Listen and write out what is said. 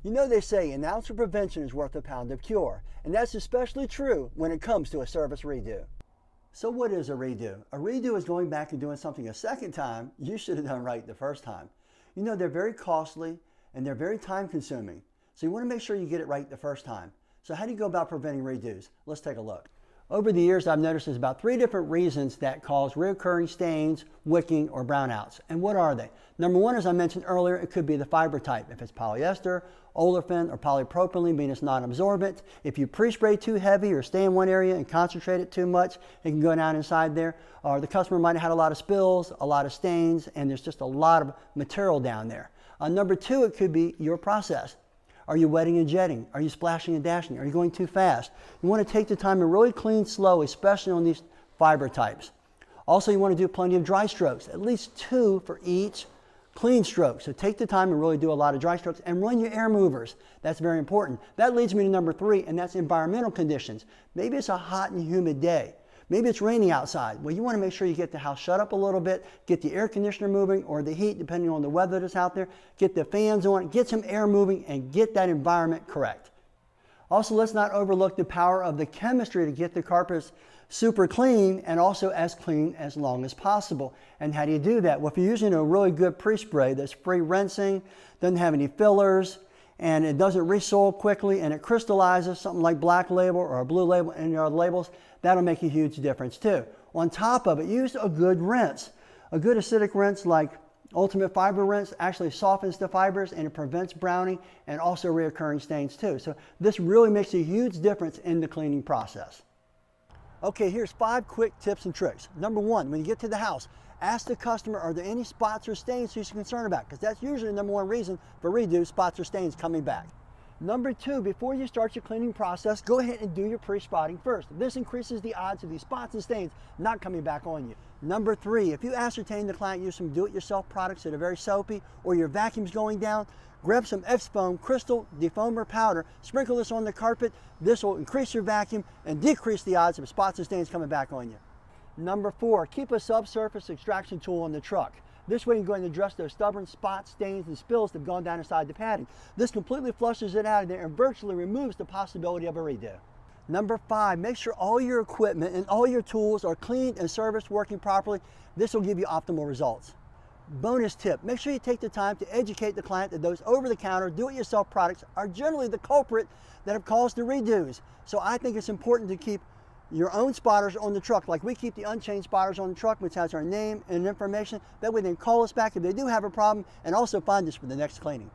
You know they say an ounce of prevention is worth a pound of cure, and that's especially true when it comes to a service redo. So what is a redo? A redo is going back and doing something a second time you should have done right the first time. You know they're very costly and they're very time consuming, so you want to make sure you get it right the first time. So how do you go about preventing redos? Let's take a look. Over the years, I've noticed there's about 3 different reasons that cause recurring stains, wicking, or brownouts. And what are they? Number 1, as I mentioned earlier, it could be the fiber type. If it's polyester, olefin, or polypropylene, meaning it's non-absorbent. If you pre-spray too heavy or stay in one area and concentrate it too much, it can go down inside there. Or the customer might have had a lot of spills, a lot of stains, and there's just a lot of material down there. Number 2, it could be your process. Are you wetting and jetting? Are you splashing and dashing? Are you going too fast? You want to take the time and really clean slow, especially on these fiber types. Also, you want to do plenty of dry strokes, at least 2 for each clean stroke. So take the time and really do a lot of dry strokes and run your air movers. That's very important. That leads me to number 3, and that's environmental conditions. Maybe it's a hot and humid day. Maybe it's raining outside. Well, you want to make sure you get the house shut up a little bit, get the air conditioner moving or the heat, depending on the weather that's out there, get the fans on, get some air moving, and get that environment correct. Also, let's not overlook the power of the chemistry to get the carpets super clean and also as clean as long as possible. And how do you do that? Well, if you're using a really good pre-spray that's free rinsing, doesn't have any fillers, and it doesn't resoil quickly, and it crystallizes, something like Black Label or a Blue Label and your other labels, that'll make a huge difference too. On top of it, use a good rinse. A good acidic rinse like Ultimate Fiber Rinse actually softens the fibers and it prevents browning and also reoccurring stains too. So this really makes a huge difference in the cleaning process. Okay, here's 5 quick tips and tricks. Number 1, when you get to the house, ask the customer, are there any spots or stains you're concerned about? Because that's usually the number 1 reason for redo, spots or stains coming back. Number 2, before you start your cleaning process, go ahead and do your pre-spotting first. This increases the odds of these spots and stains not coming back on you. Number 3, if you ascertain the client used some do-it-yourself products that are very soapy or your vacuum's going down, grab some X-Foam Crystal Defoamer Powder, sprinkle this on the carpet. This will increase your vacuum and decrease the odds of spots and stains coming back on you. Number 4, keep a subsurface extraction tool on the truck. This way you can go and address those stubborn spots, stains, and spills that have gone down inside the padding. This completely flushes it out of there and virtually removes the possibility of a redo. Number 5, make sure all your equipment and all your tools are cleaned and serviced, working properly. This will give you optimal results. Bonus tip, make sure you take the time to educate the client that those over-the-counter, do-it-yourself products are generally the culprit that have caused the redos. So I think it's important to keep your own spotters on the truck, like we keep the Unchained spotters on the truck, which has our name and information. That way they can call us back if they do have a problem and also find us for the next cleaning.